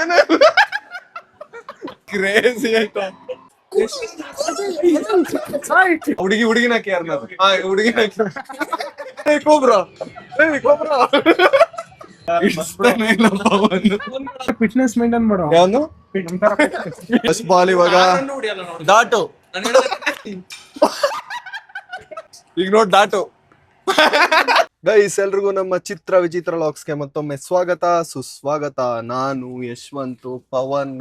ಏನ ಕ್ರೇಜಿ ಆಯ್ತಾ ಹುಡುಗಿನ ಕೇರ್ ಹುಡುಗಿನ ಕೋಬ್ರಾ ಫಿಟ್ನೆಸ್ ಮೇಂಟೈನ್ ಮಾಡೋ ಯಾವ್ದು ಫಸ್ಟ್ ಬಾಲ್ ಇವಾಗ ದಾಟು ಈಗ ನೋಡ್ ದಾಟು ಗೈಸ್ ಎಲ್ರಿಗೂ ನಮ್ಮ ಚಿತ್ರ ವಿಚಿತ್ರ ಲಾಕ್ಸ್ಗೆ ಮತ್ತೊಮ್ಮೆ ಸ್ವಾಗತ ಸುಸ್ವಾಗತ. ನಾನು ಯಶವಂತ್, ಪವನ್,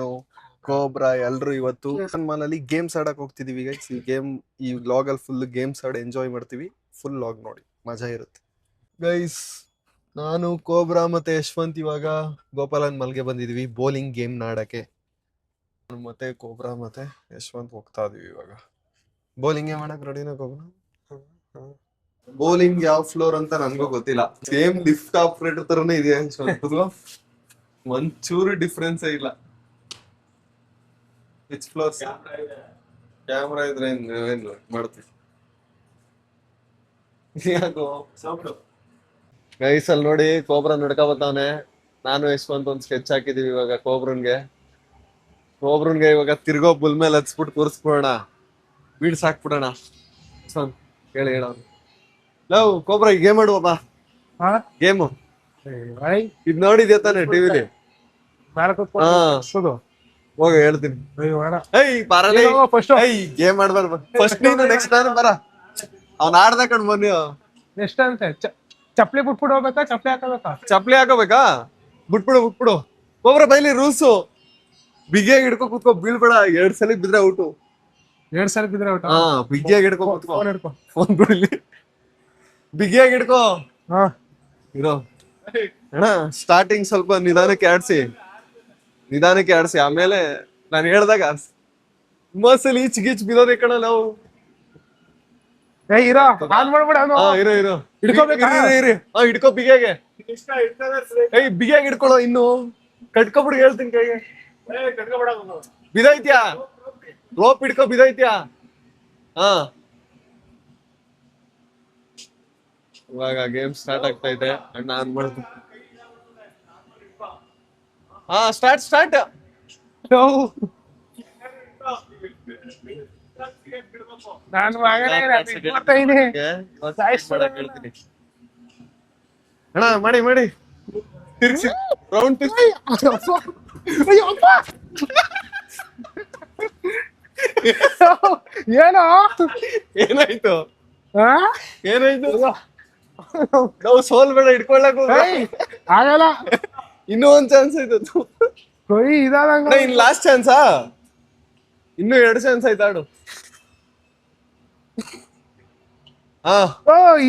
ಕೋಬ್ರಾ ಎಲ್ರು ಇವತ್ತು ಮಾಲಲ್ಲಿ ಗೇಮ್ಸ್ ಆಡಕ್ ಹೋಗ್ತಿದೀವಿ ಗೈಸ್. ಈ ವ್ಲಾಗ್ ಅಲ್ಲಿ ಫುಲ್ ಗೇಮ್ಸ್ ಆಡಿ ಎಂಜಾಯ್ ಮಾಡ್ತೀವಿ. ಫುಲ್ ವ್ಲಾಗ್ ನೋಡಿ, ಮಜಾ ಇರುತ್ತೆ ಗೈಸ್. ನಾನು, ಕೋಬ್ರಾ ಮತ್ತೆ ಯಶವಂತ್ ಇವಾಗ ಗೋಪಾಲನ್ ಮಲ್ಗೆ ಬಂದಿದೀವಿ ಬೌಲಿಂಗ್ ಗೇಮ್ ಆಡಕ್ಕೆ. ಮತ್ತೆ ಕೋಬ್ರಾ ಮತ್ತೆ ಯಶವಂತ್ ಹೋಗ್ತಾ ಇದೀವಿ ಇವಾಗ ಬೌಲಿಂಗ್ ಗೇಮ್ ಆಡಕ್. ರೆಡಿನಾ ಕೋಬ್ರಾ? ಬೌಲಿಂಗ್ ಯಾವ ಫ್ಲೋರ್ ಅಂತ ನನ್ಗೂ ಗೊತ್ತಿಲ್ಲ. ಸೇಮ್ ಲಿಫ್ಟ್ ಆಪರೇಟರ್ ತರನೇ ಇದೆ ಒಂಚೂರು ಡಿಫ್ರೆನ್ಸ್ ಇಲ್ಲ. Which floor? ಕ್ಯಾಮ್ರಾ ಇದ್ರೆ ಏನ್ ಮಾಡ್ತೀವಿ. ಗೈಸ್ ಅಲ್ಲಿ ನೋಡಿ, ಕೋಬ್ರಾ ನಡ್ಕೊ ಬರ್ತಾವನೆ. ನಾನು ಯಶವಂತ್ ಒಂದ್ ಸ್ಕೆಚ್ ಹಾಕಿದೀವಿ ಇವಾಗ ಕೋಬ್ರನ್ಗೆ ಇವಾಗ ತಿರ್ಗೋ ಬುಲ್ ಮೇಲೆ ಹಚ್ಬಿಟ್ಟು ಕೂರಿಸ್ಬಿಡೋಣ, ಬೀಡ್ಸ್ ಹಾಕ್ಬಿಡೋಣ. ಹೇಳಿ ಹೇಳೋರು ಲವ್ ಕೋಬ್ರಾ ಈ ಗೇಮ್ ಆಡುವ ಬಾ. ಗೇಮು ಇದ್ ನೋಡಿದ್ಯಾ ತಾನೆ ಟಿವಿಲಿ? ಹೋಗ ಹೇಳ್ತೀನಿ. ಗೇಮ್ ಆಡ್ಬಾರ ಫಸ್ಟ್ ನೀನು, ನೆಕ್ಸ್ಟ್ ನಾನು. ಬರ ಅವ್ನ ಆಡ್ದ ಕಣ್ ಬನ್ನಿ. ನೆಕ್ಸ್ಟ್ ಅಂತ ಚಪ್ಲಿ ಬಿಟ್ಬಿಟ್ಟು ಹೋಗ್ಬೇಕಾ? ಚಪ್ಲಿ ಹಾಕೋಬೇಕಾ? ಬಿಟ್ಬಿಡು. ಕೋಬ್ರಾ ಬೈಲಿ ರೂಲ್ಸು. ಬಿಗಿಯಾಗಿ ಹಿಡ್ಕೊ ಕೂತ್ಕೋ, ಬೀಳ್ಬೇಡ. 2 ಸಲ ಬಿದ್ರೆ ಔಟು. 2 ಸಲ ಬಿದ್ರೆ ಔಟ್? ಬಿಗಿಯಾಗಿ ಹಿಡ್ಕೊ ಕೂತ್ಕೋ. ಫೋನ್ ಬಿಡಲಿ, ಬಿಗಿಯಾಗಿ ಹಿಡ್ಕೋ. ಇರೋ ಅಣ್ಣ, ಸ್ಟಾರ್ಟಿಂಗ್ ಸ್ವಲ್ಪ ನಿಧಾನಕ್ಕೆ ಆಡ್ಸಿ, ಆಮೇಲೆ ನಾನು ಹೇಳ್ದಾಗ ಆಡ್ಸಿ. ಮಸಲ್ ಈಚ್ ಗೀಚ್ ಬಿದೋದೆ ಕಣ ನಾವು. ಇರೋ ಹಿಡ್ಕೋ ಬಿಗಿಯಾಗೆ. ಬಿಗಿಯಾಗಿ ಹಿಡ್ಕೊಳ್ಳೋ. ಇನ್ನು ಕಟ್ಕೊಬಿಡು, ಹೇಳ್ತೀನಿ ಕೈಗೆ. ಬಿದೈತ್ಯಾ? ರೋಪ್ ಹಿಡ್ಕೊ, ಬಿದೈತ್ಯಾ? ಇವಾಗ ಗೇಮ್ ಸ್ಟಾರ್ಟ್ ಆಗ್ತಾ ಇದೆ. ಅಣ್ಣ ಆನ್ ಮಾಡ್ತು. ಸ್ಟಾರ್ಟ್. ನಾನು ಅಣ್ಣ ಮಾಡಿ ತಿರ್ಗಿಸಿ ರೌಂಡ್ ಏನಾಯ್ತು? ನಾವು ಸೋಲ್ಬೇಡ, ಹಿಡ್ಕೊಳ್ಳಕ್ ಆಗಲ್ಲ. ಇನ್ನೂ ಒಂದ್ ಚಾನ್ಸ್ ಆಯ್ತು. ಇನ್ ಲಾಸ್ಟ್ ಚಾನ್ಸಾ? ಇನ್ನೂ 2 ಚಾನ್ಸ್ ಆಯ್ತು, ಆಡು.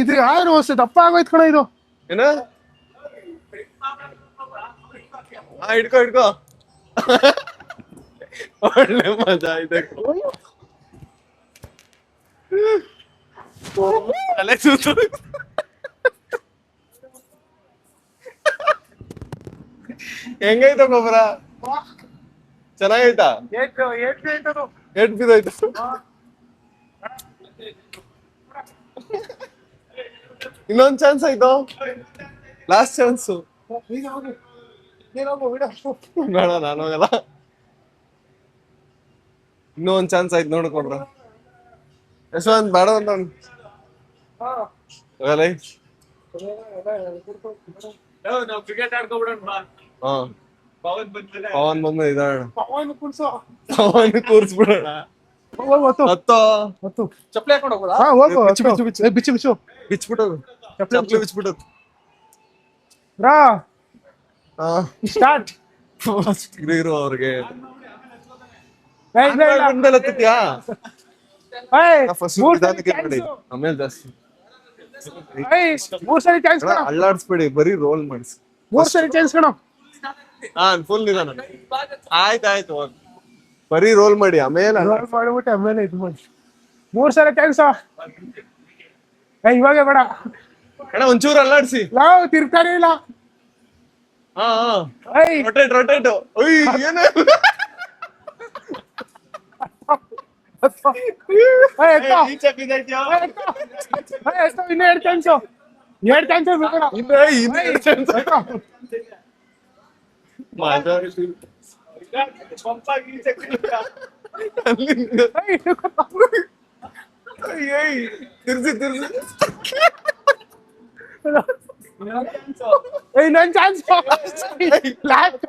ಇದು ಯಾರು ತಪ್ಪ ಆಗೋಯ್ತು ಕಣ ಇದು. ಏನ? ಹಿಡ್ಕೋ. ಒಳ್ಳೆ ಮಜಾ ಇದೆ. ತಲೆ ಸುತ್ತು. ಹೆಂಗೈತ ಗೊಬ್ಬರ? ಚೆನ್ನಾಗೈತಾ? ಏಟ್ ಬಿದ್ದೋಯ್ತು. ಇನ್ನೊಂದ್ ಚಾನ್ಸ್ ಆಯ್ತು, ಲಾಸ್ಟ್ ಚಾನ್ಸು. ಬೇಡ, ನಾನು ಹೋಗಲ್ಲ. ಇನ್ನೂ ಒಂದ್ ಚಾನ್ಸ್ ಆಯ್ತು, ನೋಡ್ಕೊಂಡ್ರ. ಯಶವಂತ್ ಬೇಡ ಅಂತ ಕ್ರಿಕೆಟ್ ಆಡ್ಕೊಬಿಡೋಣ. ಪವನ್ ಬಂದ ಪವನ್ ಕೂರ್ಸ್ಬಿಡೋಣ. ಚಪ್ಪಲಿ ಹಾಕೊಂಡು ಹೋಗೋದಾ? ಬಿಚ್ಬಿಟ್ಟು ಸ್ಟಾರ್ಟ್. ಇರು ಅವ್ರಿಗೆ. ಆಮೇಲೆ ಜಾಸ್ತಿ ಅಲ್ಲಾಡ್ಸ್ಬೇಡಿ, ಬರೀ ರೋಲ್ ಮಾಡಿಸಿ. 3 ಸರಿ ಚಾನ್ಸ್ ಕಣ. ಫುಲ್ ನಿಧಾನ. ಆಯ್ತು, ಬರೀ ರೋಲ್ ಮಾಡಿ, ಆಮೇಲೆ ಮಾಡ್ಬಿಟ್ಟು ಆಮೇಲೆ ಇದು ಮಾಡಿ. 3 ಸರಿ ಚಾನ್ಸ್. ಇವಾಗ ಬೇಡ ಅಣ್ಣ, ಒಂಚೂರು ಅಲ್ಲಾಡ್ಸಿ. ನಾವು ತಿರ್ತಾನೆ ಇಲ್ಲ. ರೊಟೇಟ್. ಏನು ಇನ್ನು 2 ಚಾನ್ಸು. ಎರಡು ಚಾನ್ಸಸ್ ತಿರ್ಸಿ ಇನ್ನೊಂದು chance last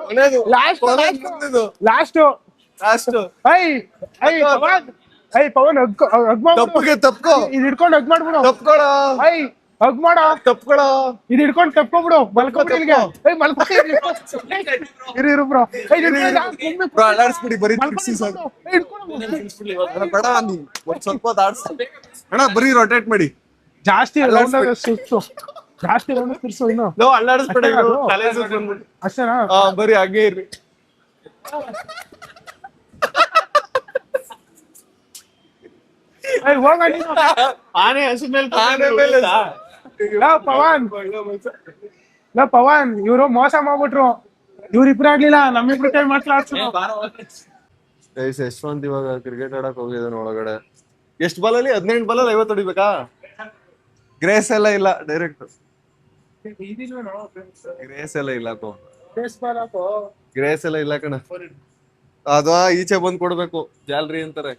last last last ಐ ಐ ಪವನ್ ಐ ಪವನ್ ತಪ್ಪಗೆ ತಪ್ಕೋ ಇದು ಹಿಡ್ಕೊಂಡು ಹಗ್ ಮಾಡ್ಬಿಡು ತಪ್ಕೊಳ ಐ ಹಗ್ ಮಾಡೋ ತಪ್ಕೊಳ ಇದು ಹಿಡ್ಕೊಂಡು ತಪ್ಕೊಬಿಡು ಮಲ್ಕೊಬಿಡಿಲ್ಗೆ ಐ ಮಲ್ಕೊಡಿ ಇರು ಬ್ರೋ ಬ್ರೋ ಅಲ್ಲಾಡ್ಸ್ಬಿಡಿ ಬರೀ ತಿರ್ಸಿ ಸಾಕು ಬೇಡ ನೀನ್ ಒಂದ್ ಸ್ವಲ್ಪ ಹೊತ್ತು ಆಡ್ಸ್ ಅಣ್ಣ ಬರೀ ರೊಟೇಟ್ ಮಾಡಿ ಜಾಸ್ತಿ ರೌಂಡ್ ಸುತ್ತು ಜಾಸ್ತಿ ರೌಂಡ್ ತಿರ್ಸು ಇನ್ನು ನೋ ಅಲ್ಲಾಡಿಸ್ಬೇಡ ಇವ್ರು ತಲೆ ಸುತ್ತ ಬಂದ್ಬಿಟ್ಟು ಅಷ್ಟೇನಾ ಬರೀ ಹಾಗೆ ಇರ್ರಿ ಐ ಹೋಗ ನೀನು ಆನೆ ಹಸು ಮೇಲೆ ಆನೆ ಮೇಲೆ ಪವನ್ ಇವ್ರು ಮೋಸ ಮಾಡ್ಬಿಟ್ರು ಇವ್ರಿಬ್ರು ಆಗ್ಲಿಲ್ಲ ನಮ್ಮಿಬ್ರು ಕೈ ಮಾತಾಡ್ಸು ಯಶವಂತ್ ಇವಾಗ ಕ್ರಿಕೆಟ್ ಆಡಕ್ ಹೋಗಿದ್ದಾನೆ ಒಳಗಡೆ ಎಷ್ಟು ಬಾಲಲ್ಲಿ 18 ಬಾಲಲ್ಲಿ 50 ಹೊಡಿಬೇಕಾ ಗ್ರೇಸ್ ಎಲ್ಲ ಇಲ್ಲ ಡೈರೆಕ್ಟ್ ಗ್ರೇಸ್ ಎಲ್ಲ ಇಲ್ಲ ಗ್ರೇಸ್ ಎಲ್ಲ ಇಲ್ಲ ಕಣ ಅಥವಾ ಈಚೆ ಬಂದ್ ಕೊಡ್ಬೇಕು ಜಾಲ್ರಿ ಅಂತಾರೆ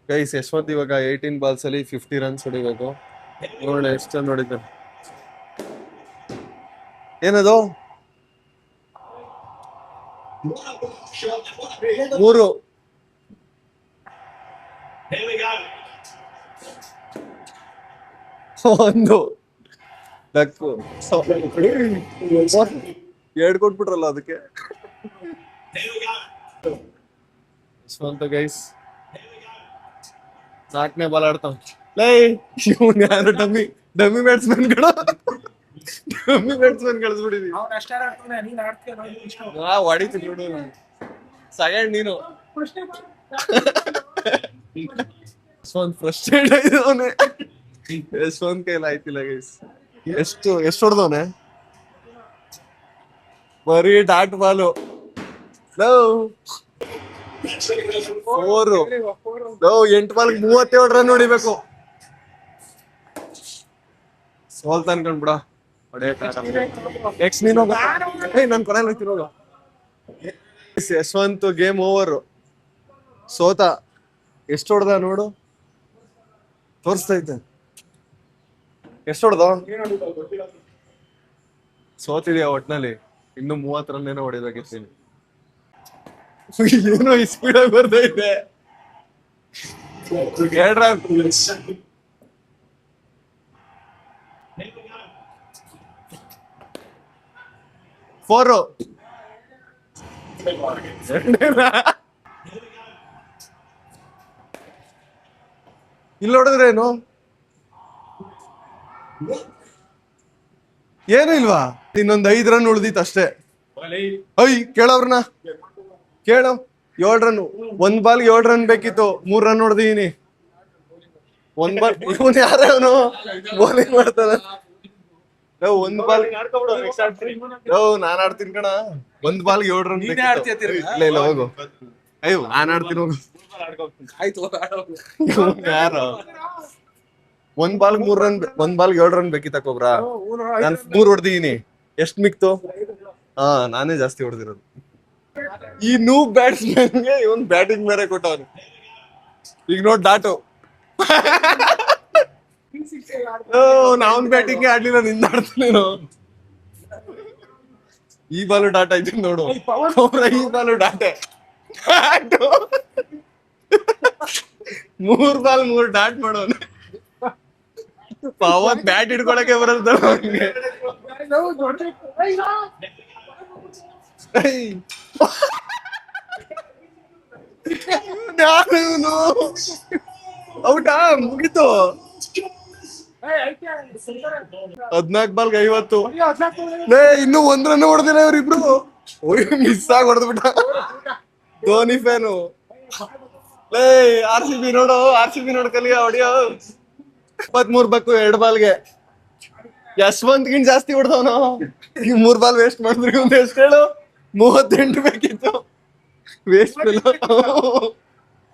ಗೈಸ್ ಯಶವಂತ್ ಇವಾಗ 18 ಬಾಲ್ಸ್ ಅಲ್ಲಿ 50 ರನ್ಸ್ ಹೊಡಿಬೇಕು ನೋಡೋಣ ಎಷ್ಟು ಚಂದ ಹೊಡಿತಾನೆ ಏನದು 3 1 ಡಕ್ಕು 2 ಕೊಟ್ಬಿಟ್ರಲ್ಲ ಅದಕ್ಕೆ ಯಶವಂತ ಗೈಸ್ 4ನೇ ಬಾಲ್ ಆಡ್ತಾವ ಲೈ ಇವ್ನು ಯಾರು ಡಮ್ಮಿ ಬ್ಯಾಟ್ಸ್ಮನ್ ಗಳು ಡಮ್ಮಿ ಬ್ಯಾಟ್ಸ್ಮನ್ ಕಳಿಸ್ಬಿಟ್ಟಿದೀವಿ ಹೊಡಿತೀನಿ ನೋಡು ಸೆಕೆಂಡ್ ನೀನು ಯಶವಂತ್ ಫ್ರಸ್ಟ್ರೇಟ್ ಆಗಿದವನೆ ಯಶವಂತ್ ಕೈಲಿ ಆಯ್ತಿಲ್ಲ ಗೈಸ್ ಎಷ್ಟು ಹೊಡೆದವನೆ ಬರೀ ಡಾಟ್ ಬಾಲು ಲವ್ 4 8 ಬಾಲ್ 37 ರನ್ ಹೊಡಿಬೇಕು ಸೋಲ್ತ ಅನ್ಕೊಂಡ್ಬಿಡ ನೆಕ್ಸ್ಟ್ ನೀನು ನನ್ ಕೊನೆಯಲ್ಲಿ ಹೋಗ್ತೀನಿ ಹೋಗ ಯಶವಂತ್ ಗೇಮ್ ಓವರ್ ಸೋತ ಎಷ್ಟು ಹೊಡೆದ ನೋಡು ತೋರಿಸ್ತೈತೆ ಎಷ್ಟು ಹೊಡೆದ ಸೋತಿದ್ಯಾ ಒಟ್ನಲ್ಲಿ ಇನ್ನು 30 ರನ್ ಏನೋ ಹೊಡಿಬೇಕಿರ್ತೀನಿ ಏನೋ ಈ ಸ್ಪೀಡ್ ಆಗಿ ಬರ್ತೈತೆ 2 ರನ್ 4 ಇಲ್ಲಿ ನೋಡಿದ್ರೇನು ಏನು ಇಲ್ವಾ ಇನ್ನೊಂದ್ 5 ರನ್ ಉಳ್ದಿತ್ತು ಅಷ್ಟೇ ಕೇಳವ್ರನ್ನ ಕೇಳು 7 ರನ್ 1 ಬಾಲ್ 7 ರನ್ ಬೇಕಿತ್ತು 3 ರನ್ ಹೊಡೆದಿದ್ದೀನಿ 1 ಬಾಲ್ ಇವನು ಯಾರವನು ಬೌಲಿಂಗ್ ಮಾಡ್ತಾನ 1 ಬಾಲ್ ನಾನ್ ಆಡ್ತೀನಿ ಕಣ 1 ಬಾಲ್ 7 ರನ್ ಇಲ್ಲ ಹೋಗು ಅಯ್ಯೋ ನಾನ್ ಆಡ್ತೀನಿ ಹೋಗು ಯಾರು 1 ಬಾಲ್ 3 ರನ್ 1 ಬಾಲ್ 7 ರನ್ ಬೇಕಿತ್ತಕ್ಕೊಬ್ರ ನಾನ್ 3 ಹೊಡೆದಿದ್ದೀನಿ ಎಷ್ಟ್ ಮಿಕ್ತು ನಾನೇ ಜಾಸ್ತಿ ಹೊಡೆದಿರೋದು ಈ ನೂಬ್ ಬ್ಯಾಟ್ಸ್ಮನ್ಗೆ ಇವನ್ ಬ್ಯಾಟಿಂಗ್ ಬೇರೆ ಕೊಟ್ಟವನು ಈಗ ನೋಡ್ ಡಾಟು ನಾವನ್ ಬ್ಯಾಟಿಂಗ್ ಆಡ್ಲಿಲ್ಲ ನಿಂದ ಆಡ್ತೀನಿ ಈ ಬಾಲು ಡಾಟ್ ಆಯ್ತು ನೋಡು ಈ ಬಾಲು ಡಾಟೆ 3 ಬಾಲ್ 3 ಡಾಟ್ ಮಾಡೋನು ಪವನ್ ಬ್ಯಾಟ್ ಹಿಡ್ಕೊಳಕ್ಕೆ ಬರಲ್ತ ಅವ್ನಿಗೆ ಔಟಾ ಮುಗಿತು 14 ಬಾಲ್ಗೆ 50 ಇನ್ನು 1 ರನ್ ಹೊಡೆದಿಲ್ಲ ಇವ್ರಿಬ್ರು ಮಿಸ್ ಆಗಿ ಹೊಡೆದ್ಬಿಟ್ಟ ಧೋನಿ ಫ್ಯಾನು RCB ನೋಡು RCB ನೋಡ್ ಕಲಿಯ ಹೊಡಿಯೋ 23 ಬೇಕು 2 ಬಾಲ್ಗೆ ಯಶವಂತ್ ಗಿಂತ ಜಾಸ್ತಿ ಹೊಡೆದವನು ಈ 3 ಬಾಲ್ ವೇಸ್ಟ್ ಮಾಡಿದ್ರಿ ಒಂದು ಎಷ್ಟು ಹೇಳು 38 ಬೇಕಿತ್ತು ವೇಸ್ಟ್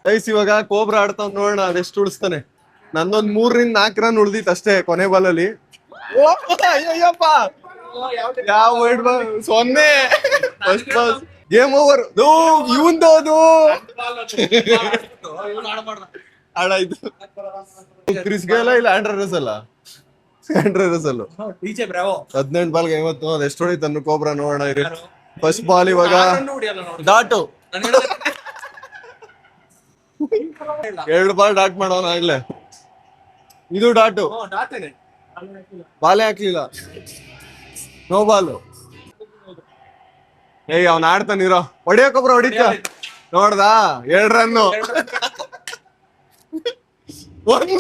ಗೈಸ್ ಇವಾಗ ಕೋಬ್ರಾ ಆಡ್ತಾವ್ ನೋಡೋಣ ಅದೆಷ್ಟು ಉಳಿಸ್ತಾನೆ. ನಂದೊಂದ್ 3-4 ರನ್ ಉಳ್ದಿತ್ತು ಅಷ್ಟೇ ಕೊನೆ ಬಾಲಲ್ಲಿ. ಅಯ್ಯಪ್ಪ ಯಾವ wide ball 0 first ball game over. ಇವಂದು ಅದು ಆಡಾಯ್ತು. ಕ್ರಿಸ್ ಗೇಲ ಇಲ್ಲ ಆಂಡ್ರೆ ರಸಲ್ 18 ಬಾಲ್ಗೆ 50. ಅದ್ ಎಷ್ಟು ಹೊಡಿತ ಅನ್ನು ಕೋಬ್ರಾ ನೋಡೋಣ ಇರಿ. ಫಸ್ಟ್ ಬಾಲ್ ಇವಾಗ ಡಾಟು 2 ಬಾಲ್ ಡಾಟ್ ಮಾಡೋಣ ಆಗ್ಲೇ. ಇದು ಡಾಟು ಬಾಲೇ ಹಾಕ್ಲಿಲ್ಲ, ನೋ ಬಾಲು. ಅವ್ನ ಆಡ್ತಾನಿರೋ ಹೊಡಿಯೋಕೊಬ್ರ ಹೊಡಿತ ನೋಡ್ದಾ 2 ರನ್ನು. ಒಂದು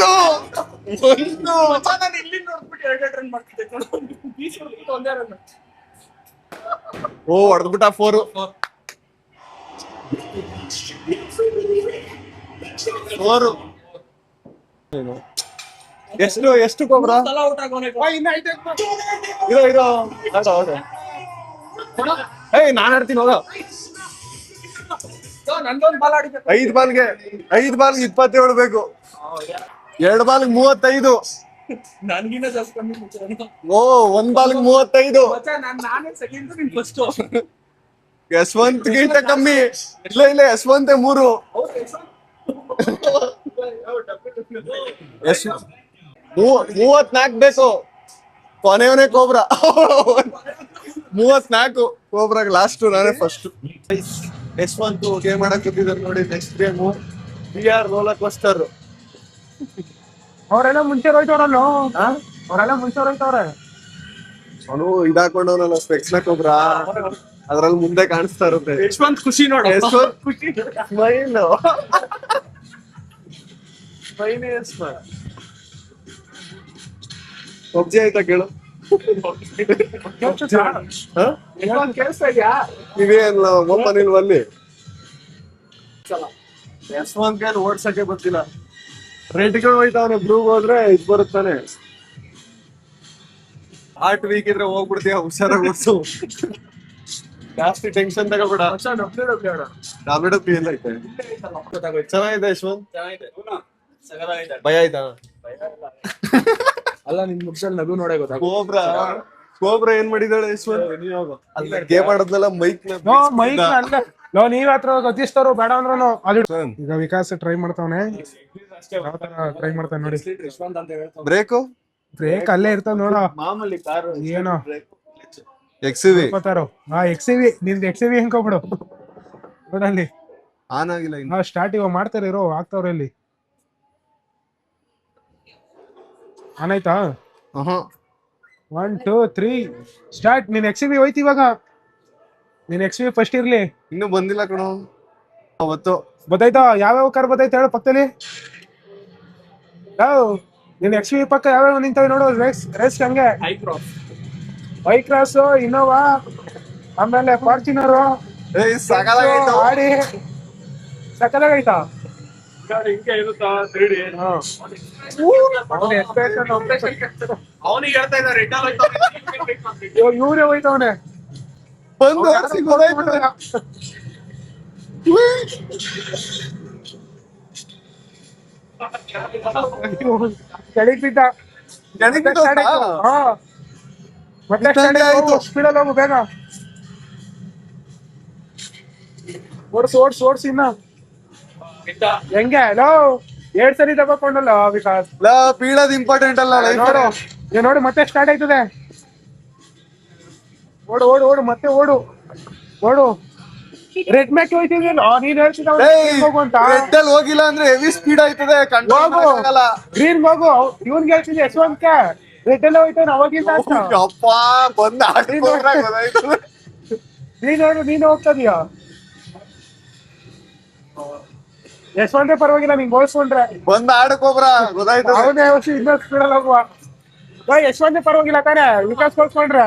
ಓ ಹೊಡೆದ್ಬಿಟ್ಟ 4. ಎಷ್ಟು ಕೋಬ್ರಾ ಇರೋ ನಾನ್ ಆಡ್ತೀನಿ ಹೋಗ. 5 ಬಾಲ್ಗೆ 27 ಬೇಕು. 2 ಬಾಲ್ಗೆ 35. ಓ 1 ಬಾಲ್ಗೆ 35. ಯಶವಂತ್ ಗಿಂತ ಕಮ್ಮಿ. ಇಲ್ಲ ಯಶವಂತ್ 3. 34 ಬೇಕು. ಕೊನೆಯವನೇ ಕೋಬ್ರಾ 34. ಕೋಬ್ರಾಗ್ ಲಾಸ್ಟ್ ನಾನೇ ಫಸ್ಟ್. ಯಶವಂತ್ ಗೇಮ್ ಮಾಡಕ್ ಕೂತಿದ್ದಾರೆ ನೋಡಿ. Next game VR roller coaster. ಅವರೆಲ್ಲ ಮುಂಚೆ ಹೋಯ್ತವ್ರಲ್ಲ, ಅವರೆಲ್ಲ ಮುಂಚೆ ಹೋಯ್ತವ್ರೆ. ಅವನು ಇದಾಕೊಂಡವನಲ್ಲ ಸ್ಪೆಕ್ಸ್ ನ ಕೋಬ್ರಾ, ಅದ್ರಲ್ಲಿ ಮುಂದೆ ಕಾಣಿಸ್ತಾ ಇರುತ್ತೆ. ಯಶವಂತ್ ಖುಷಿ ನೋಡ, ಯಶವಂತ್ ಖುಷಿ ಸ್ಮೈಲ್. ಪಬ್ಜಿ ಆಯ್ತಾ ಕೇಳು. ಕೇಳಿಸ್ತಾ ಇದ್ಯಾ? ಇದೇನಿಲ್ಲ ಮೊಮ್ಮನ್ ಇಲ್ವಲ್ಲಿ. ಯಶವಂತ್ ಕೈಲಿ ಓಡ್ಸಕ್ಕೆ ಗೊತ್ತಿಲ್ಲ. ರೆಡ್ಗಳು ಹೋಯ್ತಾವನೆ, ಬ್ಲೂಗ್ ಹೋದ್ರೆ ಇದ್ ಬರುತ್ತಾನೆ. ಹಾರ್ಟ್ ವೀಕ್ ಇದ್ರೆ ಹೋಗ್ಬಿಡ್ತೀಯ, ಹುಷಾರಾಗಿ ಓಡ್ಸು. ಜಾಸ್ತಿ ಟೆನ್ಷನ್ ತಗೋಬೇಡ. ಎಲ್ಲ ಐತೆ. ಚೆನ್ನಾಗಿದೆ ಯಶವಂತ್. ಭಯ ಆಯ್ತಾ? ಅಲ್ಲ ನಿನ್ ಮುಗ್ಸಲ್ ನಗು ನೋಡೇ ಗೊತ್ತಾಗ. ಕೋಬ್ರಾ ಏನ್ ಮಾಡಿದಾಳೆ ಯಶವಂತ್? ಅಲ್ಲ ಗೇಮ್ ಆಡದ್ನಲ್ಲ ಮೈಕ್ ನೀವ್ ಹತ್ರ ಗತಿಸ್ತವ್ರು ಬೇಡ ಅಂದ್ರೂ ಅದು. ಈಗ ವಿಕಾಸ್ ಟ್ರೈ ಮಾಡ್ತಾವನೆ, ಟ್ರೈ ಮಾಡ್ತಾನೆ ನೋಡಿ. ಬ್ರೇಕು ಬ್ರೇಕ್ ಅಲ್ಲೇ ಇರ್ತಾವ ನೋಡ. ಮಾಮೂಲಿ ಕಾರು ಏನೋ ಎಕ್ಸಿವಿ ಎಕ್ಸಿವಿ ನಿಂದು ಎಕ್ಸಿವಿ ಹೆಂಕೋಬಿಡು ನೋಡಲ್ಲಿ. ಆನ್ ಆಗಿಲ್ಲ. ಸ್ಟಾರ್ಟ್ ಇವಾಗ ಮಾಡ್ತಾರೆ ಇರೋ, ಆಗ್ತಾವ್ರೆ ಇಲ್ಲಿ. ಆನ್ ಆಯ್ತಾ? 1 2 3 ಸ್ಟಾರ್ಟ್. ನಿನ್ ಎಕ್ಸಿವಿ ಹೋಯ್ತು ಇವಾಗ. ನಿನ್ ಎಕ್ಸಿವಿ ಫಸ್ಟ್ ಇರ್ಲಿ. ಇನ್ನು ಬಂದಿಲ್ಲ ಕಣೋ. ಅವತ್ತು ಗೊತ್ತಾಯ್ತಾ? ಯಾವ್ಯಾವ ಕಾರ್ ಬತ್ತೈತೆ ಹೇಳು ಪಕ್ಕದಲ್ಲಿ. ನಿನ್ ಎಕ್ಸಿವಿ ಪಕ್ಕ ಯಾವ್ಯಾವ ನಿಂತವೆ ನೋಡು. ರೇಸ್ ಹಂಗೆ ಬೈ ಕ್ರಾಸ್, ಇನೋವಾ, ಆಮೇಲೆ ಫಾರ್ಚುನರ್. ಆಡಿ ಸಕಲಾಗೈತಾ? ಹಿಂಗೆ ಇರುತ್ತಾ 3D? ಅವನಿಗೆ ಹೇಳ್ತಾ ಇದ್ದಾರೆ ಇವ್ರೇ ಹೋಯ್ತವನೆ ಬಂದು ಕೆಳಗ್ ಬಿದ್ದ. ಮತ್ತೆ ಸ್ಪೀಡಲ್ಲಿ ಹೋಗು ಬೇಗ. ಓಡ್ಸು ಇನ್ನ. ಹೆಂಗೆ ಹಲೋ 2 ಸರಿ ತಗೊಂಡಲ್ಲ ವಿಕಾಸ್. ಪೀಳೋದು ಇಂಪಾರ್ಟೆಂಟ್ ಅಲ್ಲ ನೋಡು. ನೋಡಿ ಮತ್ತೆ ಸ್ಟಾರ್ಟ್ ಆಯ್ತದೆ. ಓಡು ಮತ್ತೆ ಓಡು. ರೆಡ್ ಮ್ಯಾಕ್ ಹೋಯ್ತಿದ್ಯಲ್ಲ ನೀನ್ ಹೇಳ್ತಿದ್ದ ಅಂತ. ರೆಡ್ ಅಲ್ಲಿ ಹೋಗಿಲ್ಲ ಅಂದ್ರೆ ಹೆವಿ ಸ್ಪೀಡ್ ಆಯ್ತದೆ. ಗ್ರೀನ್ ಹೋಗು. ಇವನ್ ಹೇಳ್ತಿದ್ದೆ ಯಶವಂತ್ಗೆ ರೆಡ್ ಅಲ್ಲಿ ಹೋಯ್ತಾನೆ ಅವಾಗಿಂದ. ಅಪ್ಪ ಬಂದ ನೀನು ಹೋಗ್ತದೀಯ. ಯಶವಂತೆ ಪರವಾಗಿಲ್ಲ, ನಿಂಗೆ ಹೋಲ್ಸ್ಕೊಂಡ್ರೆ ಬಂದ್ ಆಡಕೋಬ್ರ ಗೊತ್ತಾಯ್ತು. ಅವನೇ ಇನ್ನೂ ಸ್ಪೀಡಲ್ಲಿ ಹೋಗುವ. ಯಶವಂತೆ ಪರವಾಗಿಲ್ಲ ತಾನೆ. ವಿಕಾಸ್ ಹೋಲ್ಸ್ಕೊಂಡ್ರೆ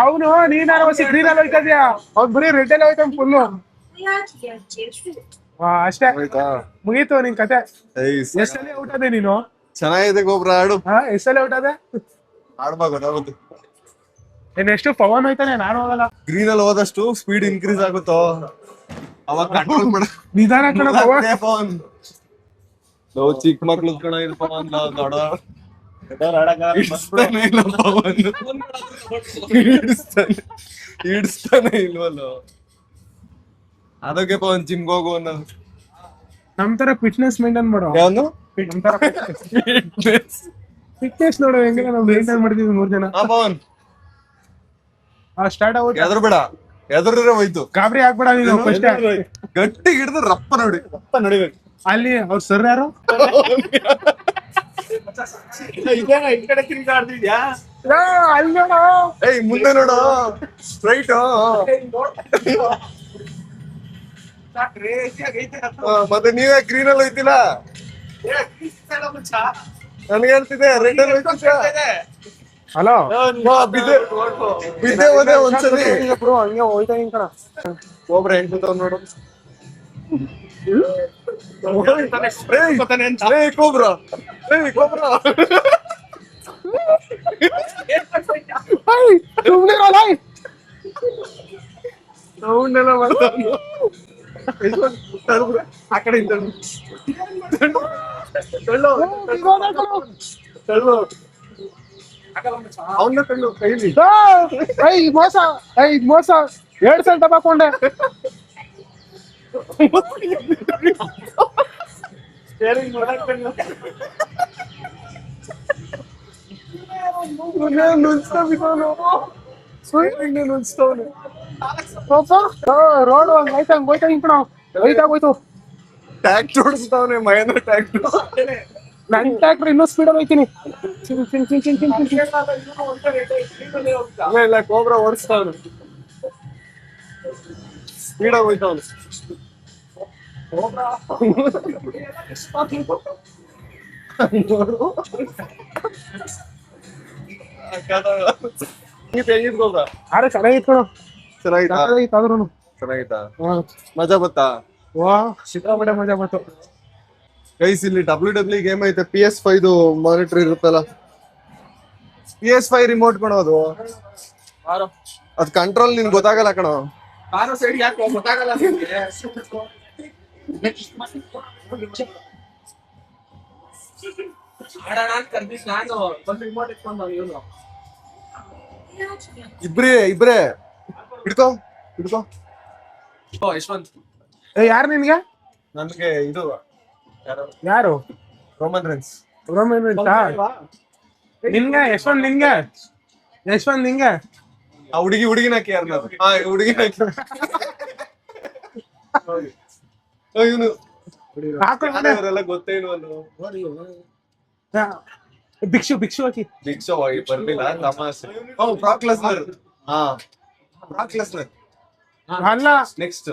ಅವನು ನೀನಾರ ಗ್ರೀನ್ ಅಲ್ಲಿ ಹೋಯ್ತದ್ಯಾ, ಅವ್ನು ಬರೀ ರೆಡ್ ಅಲ್ಲಿ ಹೋಯ್ತಾನೆ ಫುಲ್ಲು. ಅಷ್ಟೇ ಮುಗೀತು ನಿನ್ ಕತೆ. ಎಷ್ಟಲ್ಲಿ ಔಟ್ ಅದೇ ನೀನು? ಚೆನ್ನಾಗಿದೆ ಗೊಬ್ರ ಆಡು. ಎಷ್ಟಲ್ಲಿ ಔಟ್ ಅದೇ ಆಡ್ಬೇಕು. ನೆಕ್ಸ್ಟ್ ಪವನ್ ಹೋಯ್ತಾನೆ, ನಾನು ಹೋಗಲ್ಲ. ಗ್ರೀನ್ ಅಲ್ಲಿ ಹೋದಷ್ಟು ಸ್ಪೀಡ್ ಇನ್ಕ್ರೀಸ್ ಆಗುತ್ತೋ ಅವಾಗ ಕಂಟ್ರೋಲ್ ಮಾಡ ನಿಧಾನ ಕಣ ಪವನ್. ಪವನ್ ನಾವು ಚಿಕ್ಕ ಮಕ್ಳು ಕಣ ಇದು ಪವನ್ ದೊಡ್ಡ ಇಡಿಸ್ತಾನೆ ಇಲ್ಲ ಪವನ್ ಇಡಿಸ್ತಾನೆ ಇಲ್ವಲ್ಲ ಅದಕ್ಕೆ ಪವನ್ ಜಿಮ್ಗೆ ಹೋಗು ಅನ್ನೋದು ನಮ್ ತರ ಫಿಟ್ನೆಸ್ ಮೇಂಟೈನ್ ಮಾಡೋ. ಯಾವ್ದು ನಮ್ ತರ ಫಿಟ್ನೆಸ್ ನೋಡು ಹೆಂಗ ನಾವು ಮೇಂಟೈನ್ ಮಾಡ್ತೀವಿ 3 ಜನ. ಪವನ್ ಸ್ಟಾರ್ಟ್ ಆಗುತ್ತೆ. ಎದ್ರು ಬೇಡ ಎದುರಿದ್ರೆ ಹೋಯ್ತು ಗಾಬರಿ ಆಗ್ಬೇಡ ನೀನು ಫಸ್ಟ್. ಗಟ್ಟಿ ಹಿಡಿದು ರಪ್ಪ ನೋಡಿಬೇಕು ಅಲ್ಲಿ ಅವ್ರ ಸರ್ ಯಾರು? ಇದೇನ ಈ ಕಡೆ ತಿರ್ಗಾಡ್ತಿದ್ಯಾ ಅಲ್ಲಿ ನೋಡು. ಏಯ್ ಮುಂದೆ ನೋಡು ಸ್ಟ್ರೈಟ್ ಮತ್ತೆ ನೀವೇ ಗ್ರೀನ್ ಅಲ್ಲಿ ಹೋಯ್ತಿಲ್ಲ ನನ್ಗೆ ಹೇಳ್ತಿದೆ ರೆಡ್ ಅಲ್ಲಿ ಹೋಯ್ತಿದ್ದೆ ಹಲೋ ಬಿದ್ದೆ ಹೋದೆ ಒಂದ್ಸಲಿ ಬ್ರೋ ಹಂಗೆ ಹೋಯ್ತಾ ಕಣ. ಒಬ್ರ ಹೆಂಗ್ ನೋಡು ಕೋಬ್ರಾ ಸುಮ್ನೆ ಇರಲ್ಲ. ಸೌಂಡೆಲ್ಲ ಮಾಡ್ತಾವ್ನು. ಆ ಕಡೆ ಅವನ್ನ ಕಣ್ಣು ಕೈಲಿ ಮೋಸ ಮೋಸ 2 ಸಲ ತಪಾಕೊಂಡೆ. ರೋಡ್ ಹೋಯ್ತಾ ಕಣ ಹೋಯ್ತು. ಟ್ಯಾಕ್ಟರ್ ಓಡಿಸ್ತಾವನೆ ಮಹೇಂದ್ರ ಟ್ಯಾಕ್ಟರ್. ನನ್ ಟ್ಯಾಕ್ಟರ್ ಇನ್ನೂ ಸ್ಪೀಡ್ ಹೋಗ್ತೀನಿ. ಇಲ್ಲ ಕೋಬ್ರಾ ಓಡಿಸ್ತಾವನು ಸ್ಪೀಡ್ ಆಗಿ ಹೋಯ್ತಾವನು. ಕೋಬ್ರಾ ಅರೆ ಚೆನ್ನಾಗಿತ್ತು ಕಣ. ಚೆನ್ನಾಗಿತ್ತಾ ಆದ್ರೂ ಚೆನ್ನಾಗಿತ್ತಾ ಮಜಾ ಬತ್ತಾ? ವಾ ಸಿಕ್ಕಾಪಟ್ಟೆ ಮಜಾ ಬಂತು. ಗೈಸ್ ಇಲ್ಲಿ WWE ಗೇಮ್ ಐತೆ PS5 ಮಾನಿಟರ್ ಇರುತ್ತಲ್ಲ PS5 ರಿಮೋಟ್ ಕಣೋ ಅದ್ ಕಂಟ್ರೋಲ್ ನಿನ್ ಗೊತ್ತಾಗಲ್ಲ ಕಣೋ. ಕಾರು ಸೈಡ್ ಯಾಕೆ ಗೊತ್ತಾಗಲ್ಲ ನಿಮ್ಗೆ? ಆಡೋಣ ಅಂತ ಕರ್ದಿದ್ ನಾನು ಬಂದು ರಿಮೋಟ್ ಇಟ್ಕೊಂಡು ಇವನು ಇಬ್ರೇ ಹಿಡ್ಕೋ ಯಶವಂತ್ ಯಾರು ನಿನ್ಗೆ? ನನ್ಗೆ ಇದು ಯಾರು? ರೋಮನ್ ರೆನ್ಸ್. ನಿನ್ಗೆ ಯಶವಂತ್ ನಿನ್ಗೆ ಆ ಹುಡುಗಿನ ಕೇರ್ನ ಹುಡುಗಿನ ಇವನು ಅವರೆಲ್ಲ ಗೊತ್ತೇನು ಭಿಕ್ಷು ಹಾಕಿ ಭಿಕ್ಷು ಬರ್ಲಿಲ್ಲ ತಮಾಷೆ. ಬ್ರಾಕ್ ಲೆಸ್ನರ್ ಅಲ್ಲ ನೆಕ್ಸ್ಟ್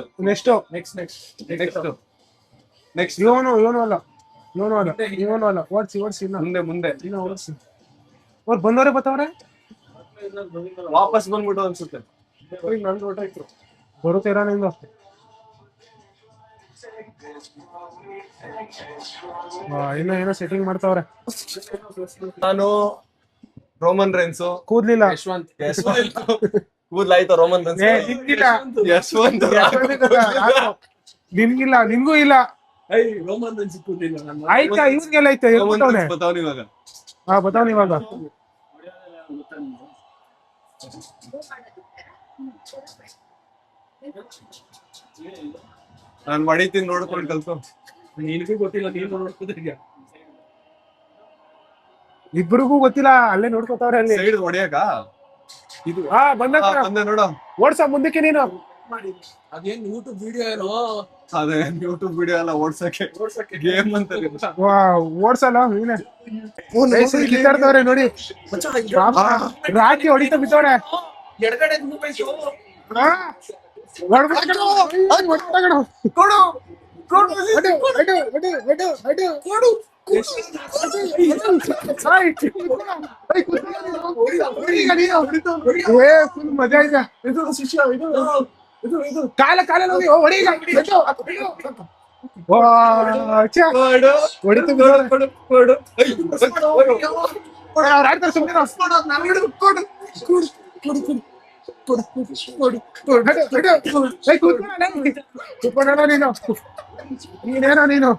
ಇವನು ಅಲ್ಲ ಓಡ್ಸಿ ಇನ್ನ ಮುಂದೆ ಓಡ್ಸಿ. ಅವ್ರು ಬಂದವ್ರೆ ಬತ್ತವ್ರೆ ವಾಪಸ್ ಬಂದ್ಬಿಟ್ಟು ಅನ್ಸುತ್ತೆ. ನನ್ ಹೊರಟಾಯ್ತು ಬರುತ್ತೀರಾ ನಿಂದು? ಏನೋ ಸೆಟ್ಟಿಂಗ್ ಮಾಡ್ತಾವ್ರೆ. ನಾನು ರೋಮನ್ ರೆನ್ಸು ಕೂದ್ಲಿಲ್ಲ ಯಶವಂತ್ ಕೂದ್ಲಾಯ್ತು ರೋಮನ್ ರೆನ್ಸ್ ಯಶವಂತ್ ನಿನ್ಗಿಲ್ಲ ನಿನ್ಗೂ ಇಲ್ಲ ರೋಮನ್ ಸಿಕ್ಕುದಿಲ್ಲ ನನ್ನ ಆಯ್ತಾ ಇವ್ರಿಗೆಲ್ಲ ಐತೆ ಬತಾವ್ನಿ ಇವಾಗ. ಬತಾವ್ನಿ ಇವಾಗ. ನಾನ್ ಮಾಡಿತೀನಿ ನೋಡ್ಕೊಂಡು ಕಲ್ತು. ನಿನಗೂ ಗೊತ್ತಿಲ್ಲ ನೀನು ನೋಡ್ಕೋದ್ರಿಗೆ ಇಬ್ಬರಿಗೂ ಗೊತ್ತಿಲ್ಲ ಅಲ್ಲೇ ನೋಡ್ಕೋತಾವ್ರೆ ಅಲ್ಲಿ ಸೈಡ್ ಹೊಡಿಯಕ ಇದು ಬಂದ ನೋಡ ಓಡ್ಸ ಮುಂದಕ್ಕೆ ನೀನು. ಅದೇನ್ ಯೂಟ್ಯೂಬ್ ವಿಡಿಯೋ ಏನೋ ಅದೇ ಯೂಟ್ಯೂಬ್ ವಿಡಿಯೋ ಎಲ್ಲ ಓಡ್ಸಕ್ಕೆ ಗೇಮ್ ಅಂತ ಓಡ್ಸಲ್ಲ ನೀನೆ ಕಿತ್ತಾಡ್ತವ್ರೆ ನೋಡಿ. ರಾಕಿ ಹೊಡಿತಾ ಬಿತ್ತವ್ರೆ. ಎಡಗಡೆ ಮೂಮೆಂಟ್ ಫುಲ್ ಮಜಾ ಇದೆ. ಕಾಲ ನೋಡಿ ಕೂತ್ಕೊಂಡ ನೀನು ನೀನೇನೋ ನೀನು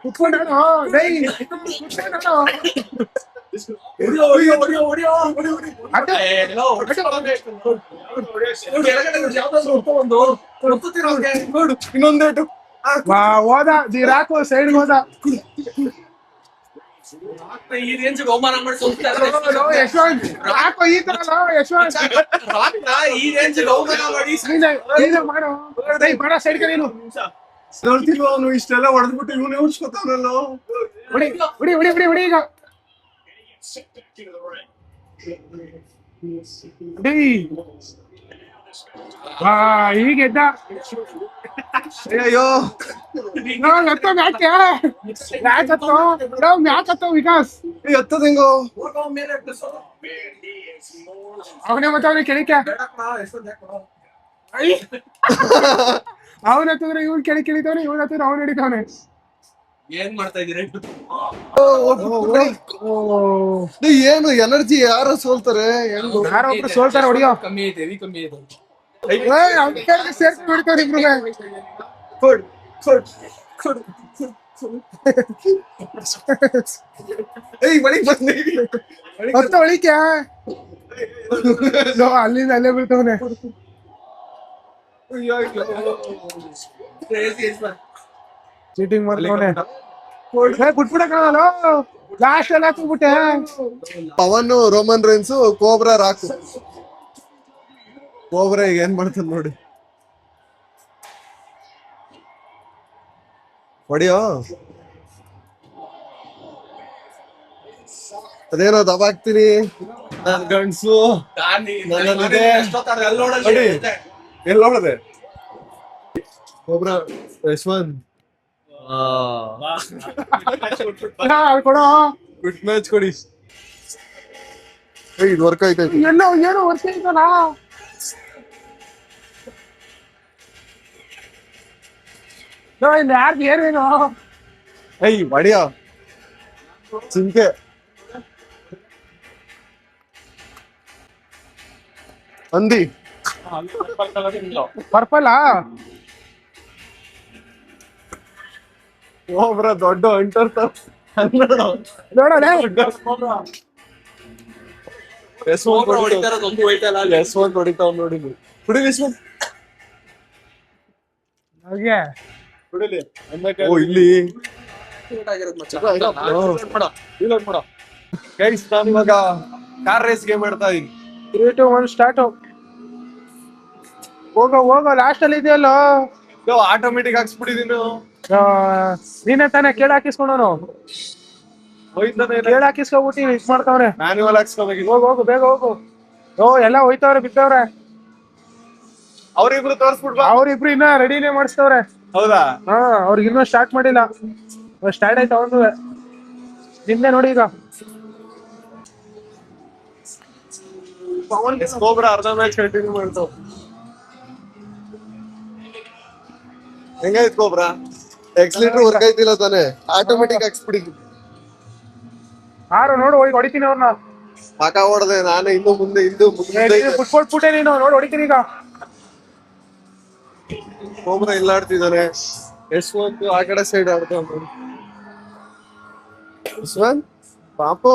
ಕುತ್ಕೊಂಡೇನೋ ಡೈ ಕುತ್ಕೊಂಡೇನೋ ಅಡ್ಡ ಇನ್ನೊಂದೇಟು ಹೋದ ನೀರಾಕು ಸೈಡ್ ಹೋದ ಈ ರೇಂಜ್ ಅವಮಾನ ಮಾಡಿ ಯಶವಂತ್ ಯಾಕೋ ಈ ತರ ಯಶವಂತ್ ಈ ರೇಂಜ್ ಅವಮಾನ ಮಾಡಿ ನೀನೇ ಮಾಡು ಬೇಡ ಸೈಡ್ಗೆ ನೀನು ನೋಡ್ತಿಲ್ವ ಅವನು ಇಷ್ಟೆಲ್ಲ ಹೊಡೆದ್ಬಿಟ್ಟು ಇವನೇ ಉಡ್ಸ್ಕೊತಾವನಲ್ಲ. ಹೊಡಿ ಹೊಡಿ ಹೊಡಿ ಹೊಡಿ ಹೊಡಿ ಈಗ ಈಗ ಎದ್ದ ಅಯ್ಯೋ ಹತ್ತೋ ಮ್ಯಾಚ್ ಮ್ಯಾಚ್ ಹತ್ತೋ ಮ್ಯಾಚ್ ಹತ್ತೋ ವಿಕಾಸ್ ಎತ್ತದ ಹೆಂಗೋ ಅವನೇ ಮತ್ತೆ ಅವನೇ ಕೆಳಿಕೆ ಅವನ ಹತ್ತಿದ್ರೆ ಇವ್ನು ಕೆಳಿತಾವನೆ ಇವನ ಹತ್ತಿದ್ರೆ ಅವ್ನು ಹಿಡಿತಾವನೆ ಏನ್ ಮಾಡ್ತಾ ಇದೀರ ಏನು ಎನರ್ಜಿ ಯಾರು ಸೋಲ್ತಾರೆ ಹೆಂಗು ಯಾರೋ ಒಬ್ರು ಸೋಲ್ತಾರೆ ಹೊಡಿಯೋ ಕಮ್ಮಿ ಐತೆ ಹೆವಿ ಕಮ್ಮಿ ಐತೆ ಸೇರ್ಸಿ ಹೊಡಿತಾವ್ರೆ ಇಬ್ರಿಗೆ ಹೊತ್ತ ಹೊಳಿಕೆ ಅಲ್ಲಿಂದ ಅಲ್ಲೇ ಬೀಳ್ತವನೆ ಚೀಟಿಂಗ್ ಮಾಡ್ತವನೆ ಬಿಟ್ಬಿಡಕಲ್ಲ ಲಾಸ್ಟ್ ಎಲ್ಲ ಹಾಕ್ಬಿಟ್ಟೆ Pavan Roman Reigns cobra rock cobra ಈಗ ಏನ್ ಮಾಡ್ತಾನೆ ನೋಡಿ ಹೊಡಿಯೋ ಅದೇನೋ ದಬಾಕ್ತೀನಿ ನಾನ್ ಗಂಡ್ಸು ಎಲ್ಲಿ ನೋಡದೆ ಕೋಬ್ರಾ ಯಶವಂತ್ ಕೊಡೋ ಗುಡ್ ಮ್ಯಾಚ್ ಕೊಡಿ ಇದು ವರ್ಕ್ ಆಯ್ತಾಯ್ತು ಏನೋ ಏನೋ ವರ್ಷ ಐತಲ್ಲ ಇಲ್ಲಿ ಯಾರ್ದು ಏನೇನು ಮಡಿಯ ಚಿಂಕೆ ಅಂದಿ ಪರ್ಪಲ್ ಒಬ್ರ ದೊಡ್ಡ ಅಂಟರ್ ನೋಡೋಣ ಹೊಡಿತಾರ ಹೊಡಿತಾವ್ ನೋಡಿ ಕುಡಿ ಯಶವಂತ್ ಹಾಗೆ ಕುಡಿಲಿ ಓ ಇಲ್ಲಿ ಗೈಸ್ ನಾನು ಇವಾಗ ಕಾರ್ ರೇಸ್ ಗೇಮ್ ಆಡ್ತಾ ಇದೀನಿ 3, 2, 1 ಸ್ಟಾರ್ಟ್ ಹೋಗೋ ಲಾಸ್ಟ್ ಅಲ್ಲಿ ಇದೆಯಲ್ಲ ಆಟೋಮೆಟಿಕ್ ಹಾಕ್ಸ್ಬಿಟ್ಟಿದೀನಿ ನೀನೇ ತಾನೇ ಕೇಳ ಹಾಕಿಸ್ಕೊಂಡವನು ಕೇಳ ಹಾಕಿಸ್ಕೊಬಿಟ್ಟು ಇದ್ ಮಾಡ್ತಾವ್ರೆ ಮ್ಯಾನ್ಯುವಲ್ ಹಾಕ್ಸ್ಕೊಬೇಕಿತ್ತು ಹೋಗು ಬೇಗ ಹೋಗು ಎಲ್ಲ ಹೋಯ್ತವ್ರೆ ಬಿದ್ದವ್ರೆ ಅವ್ರಿಬ್ರು ತೋರ್ಸ್ಬಿಡ್ಬಾ ಅವ್ರಿಬ್ರು ಇನ್ನ ರೆಡಿನೇ ಮಾಡಿಸ್ತವ್ರೆ ಹೌದಾ ಅವ್ರಿಗೆ ಇನ್ನೂ ಸ್ಟಾರ್ಟ್ ಮಾಡಿಲ್ಲ ಸ್ಟಾರ್ಟ್ ಆಯ್ತು ಅವನು ನಿನ್ನೆ ನೋಡಿ ಈಗ ಕೋಬ್ರಾ ಅರ್ಧ ಮ್ಯಾಚ್ ಕಂಟಿನ್ಯೂ ಮಾಡ್ತಾವ ಹೆಂಗಾಯ್ತು ಕೋಬ್ರಾ ಎಕ್ಸ್ಲೀಟರ್ ವರ್ಕ್ ಆಯ್ತಿಲ್ಲ ತಾನೆ ಆಟೋಮೆಟಿಕ್ ಹಾಕ್ಸ್ಬಿಟ್ಟಿದ್ವಿ ಯಾರು ನೋಡು ಹೋಗಿ ಹೊಡಿತೀನಿ ಅವ್ರನ್ನ ಪಕ್ಕ ಹೊಡೆದೆ ನಾನು ಹಿಂದೆ ಮುಂದೆ ಬಿಟ್ಕೊಟ್ಬಿಟ್ಟೆ ನೀನು ನೋಡಿ ಹೊಡಿತೀನಿ ಈಗ ಕೋಬ್ರಾ ಇಲ್ಲ ಆಡ್ತಿದ್ದಾನೆ ಯಶವಂತ್ ಆ ಕಡೆ ಸೈಡ್ ಆಡ್ತಾವ ಯಶವಂತ್ ಪಾಪು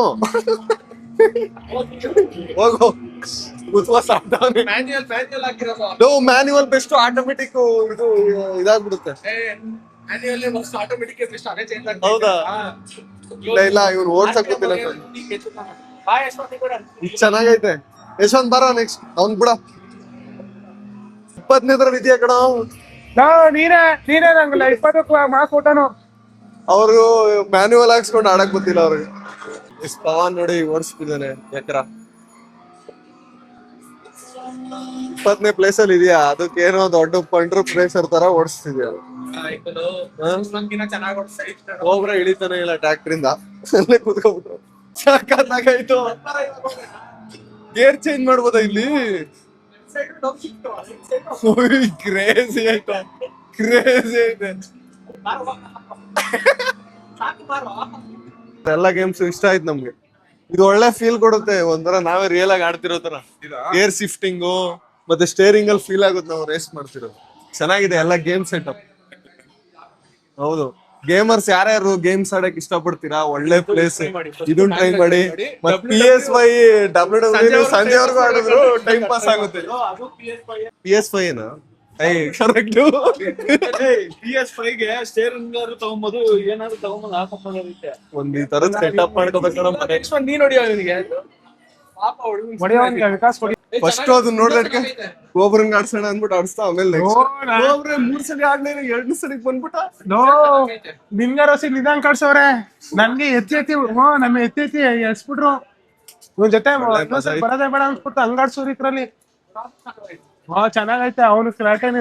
ಹೋಗು ಮ್ಯಾನ್ಯುಯಲ್ ಹಾಕಿರೋದು ಮ್ಯಾನ್ಯುವಲ್ ಬೆಸ್ಟ್ ಆಟೋಮೆಟಿಕ್ ಇದು ಇದಾಗ್ಬಿಡುತ್ತೆ ಆಟೋಮೆಟಿಕ್ ಅದೇ ಚೇಂಜ್ ಹೌದಾ ಇಲ್ಲ ಇವ್ರು ಓಡ್ಸಕ್ ಗೊತ್ತಿಲ್ಲ ಇದು ಚೆನ್ನಾಗೈತೆ ಯಶವಂತ್ ಬರೋ ನೆಕ್ಸ್ಟ್ ಅವ್ನ್ ಬಿಡ 20ನೇದ್ರಲ್ಲಿ ಇದೆಯಾ ಕಣ ನೀನೇ ನಂಗಲ್ಲ 20 ಮಾರ್ಕ್ಸ್ ಕೊಟ್ಟನು ಅವ್ರು ಮ್ಯಾನ್ಯುವಲ್ ಹಾಕ್ಸ್ಕೊಂಡು ಆಡಕ್ ಗೊತ್ತಿಲ್ಲ ಅವ್ರಿಗೆ ಪವನ್ ನೋಡಿ ಓಡಿಸ್ತಿದ್ದಾನೆ ಎಕರ 20ನೇ ಪ್ಲೇಸ್ ಅಲ್ಲಿ ಇದೆಯಾ ಅದಕ್ಕೇನೋ ದೊಡ್ಡ ಪಂಡ್ರು ಪ್ಲೇಸರ್ ತರ ಓಡಿಸ್ತಿದ್ಯಾ ಹೋಗ್ರ ಇಳಿತಾನೆ ಇಲ್ಲ ಟ್ರ್ಯಾಕ್ಟರ್ ಇಂದ ಅಲ್ಲೇ ಕೂತ್ಕೊಂಡ್ಬಿಟ್ರು ಸಾಕಾಯ್ತು ಗೇರ್ ಚೇಂಜ್ ಮಾಡ್ಬೋದಾ ಇಲ್ಲಿ ಕ್ರೇಜಿ ಆಯ್ತಾ ಕ್ರೇಜಿ ಐತೆ ಎಲ್ಲ ಗೇಮ್ಸ್ ಇಷ್ಟ ಆಯ್ತು ನಮ್ಗೆ ಇದು ಒಳ್ಳೆ ಫೀಲ್ ಕೊಡುತ್ತೆ, ಒಂಥರ ನಾವೇ ರಿಯಲ್ ಆಗಿ ಆಡ್ತಿರೋ ತರ. ಗೇರ್ ಶಿಫ್ಟಿಂಗು ಮತ್ತೆ ಸ್ಟೇರಿಂಗ್ ಅಲ್ಲಿ ಫೀಲ್ ಆಗುತ್ತೆ ನಾವು ರೇಸ್ ಮಾಡ್ತಿರೋದು. ಚೆನ್ನಾಗಿದೆ ಎಲ್ಲ ಗೇಮ್ ಸೆಟಪ್. ಹೌದು, ಗೇಮರ್ಸ್ ಯಾರ್ಯಾರು ಗೇಮ್ಸ್ ಆಡಕ್ ಇಷ್ಟಪಡ್ತೀರಾ, ಒಳ್ಳೆ ಪ್ಲೇಸ್. ಇದನ್ನ ಟ್ರೈ ಮಾಡಿ. ಮತ್ತೆ PS5 WWE ಸಂಜೆವರೆಗೂ ಆಡಿದ್ರು ಟೈಮ್ ಪಾಸ್ ಆಗುತ್ತೆ. PS5 ಏನಾ? ಕರೆಕ್ಟ್. PS5 ಗೆ ಸ್ಟೇರಿಂಗ್ ತಗೊಂಬೋದು, ಏನಾದ್ರು ತಗೊಂಬೋದು ಹಾಕೊಂಬೋದೈತೆ. ಒಂದ್ ಈ ತರದ್ ಸೆಟಪ್ ಮಾಡ್ಕೋಬೇಕು. ನೆಕ್ಸ್ಟ್ ಒಂದು ನೀನ್ ಹೊಡಿಯೋ ನಿನಗೆ ಪಾಪ ಹುಡುಗ ಹೊಡಿಯೋನ್ಗೆ ವಿಕಾಸ್ ಕೊಡಿ. ಫಸ್ಟ್ ಅದನ್ನ ನೋಡ್ದಕ್ಕೆ ಗೋಬ್ರಂಗ್ ಆಡ್ಸೋಣ ಅಂದ್ಬಿಟ್ಟು ಆಡಿಸ್ತಾ, ಆಮೇಲೆ ಗೋಬ್ರೆ 3 ಸಲ ಆಡ್ಲಿಲ್ಲ, 2 ಸಲ ಬಂದ್ಬಿಟ್ಟ. ನೋ ನಿನ್ಗಾರ ನಿಧಾನ ಕಳ್ಸವ್ರೆ, ನನ್ಗೆ ಎತ್ತಿ ನಮ್ಮ ಎತ್ತಿ ಎಸ್ಬಿಟ್ರು. ಇವ್ನ ಜೊತೆ ಬರೋದೇ ಬೇಡ ಅನ್ಸ್ಬಿಟ್ಟು ಹಂಗಾಡ್ಸೋರು ಇದ್ರಲ್ಲಿ. ಚೆನ್ನಾಗೈತೆ ಅವನು ಕ್ಲಾಟೇನಿ.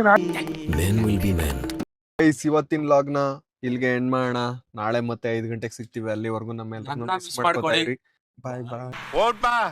ಗೈಸ್, ಇವತ್ತಿನ ಲಾಗ್ ನ ಇಲ್ಲಿಗೆ ಎಂಡ್ ಮಾಡೋಣ. ನಾಳೆ ಮತ್ತೆ 5 ಗಂಟೆಗೆ ಸಿಗ್ತೀವಿ. ಅಲ್ಲಿವರೆಗೂ ನಮ್ಮ ನನ್ನ miss ಮಾಡ್ಕೊಳ್ಳಿ. ಬಾಯ್ ಬಾಯ್.